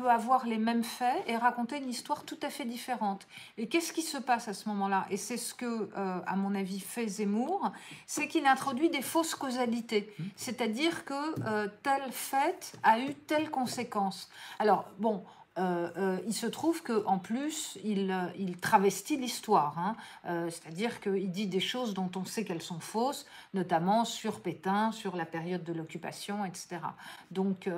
peut avoir les mêmes faits et raconter une histoire tout à fait différente. Et qu'est-ce qui se passe à ce moment-là? Et c'est ce que, à mon avis, fait Zemmour, c'est qu'il introduit des fausses causalités. C'est-à-dire que tel fait a eu telle conséquence. Alors, bon... il se trouve qu'en plus, il travestit l'histoire. Hein. C'est-à-dire qu'il dit des choses dont on sait qu'elles sont fausses, notamment sur Pétain, sur la période de l'occupation, etc. Donc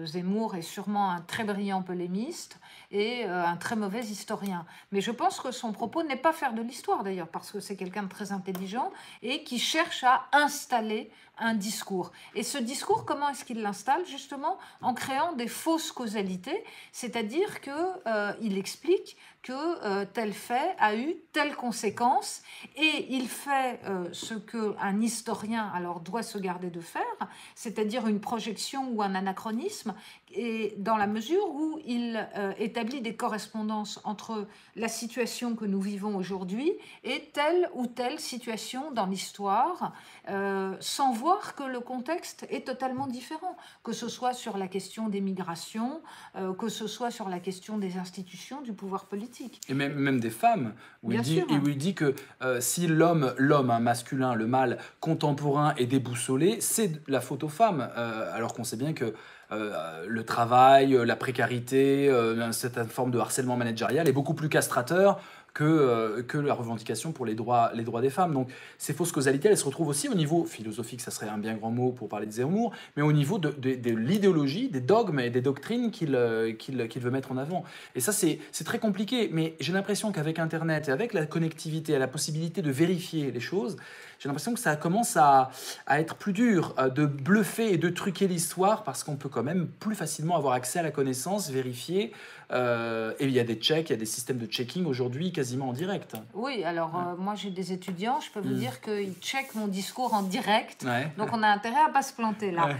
Zemmour est sûrement un très brillant polémiste et un très mauvais historien. Mais je pense que son propos n'est pas faire de l'histoire, d'ailleurs, parce que c'est quelqu'un de très intelligent et qui cherche à installer un discours. Et ce discours, comment est-ce qu'il l'installe? Justement en créant des fausses causalités, c'est-à-dire qu'il explique que tel fait a eu telle conséquence et il fait ce qu'un historien alors doit se garder de faire, c'est-à-dire une projection ou un anachronisme, et dans la mesure où il établit des correspondances entre la situation que nous vivons aujourd'hui et telle ou telle situation dans l'histoire, sans voir que le contexte est totalement différent, que ce soit sur la question des migrations, que ce soit sur la question des institutions, du pouvoir politique. Et même des femmes, où Bien sûr. il dit que si l'homme, un masculin, le mâle contemporain est déboussolé, c'est la faute aux femmes, alors qu'on sait bien que le travail, la précarité, une certaine forme de harcèlement managérial est beaucoup plus castrateur que la revendication pour les droits des femmes. Donc ces fausses causalités, elles se retrouvent aussi au niveau philosophique, ça serait un bien grand mot pour parler de Zemmour, mais au niveau de l'idéologie, des dogmes et des doctrines qu'il veut mettre en avant. Et ça, c'est très compliqué, mais j'ai l'impression qu'avec Internet et avec la connectivité, la possibilité de vérifier les choses, j'ai l'impression que ça commence à être plus dur de bluffer et de truquer l'histoire, parce qu'on peut quand même plus facilement avoir accès à la connaissance, vérifier, et il y a des checks, il y a des systèmes de checking aujourd'hui quasiment en direct. Oui, alors moi j'ai des étudiants, je peux vous dire qu'ils checkent mon discours en direct, Ouais. donc on a intérêt à ne pas se planter là. Ouais.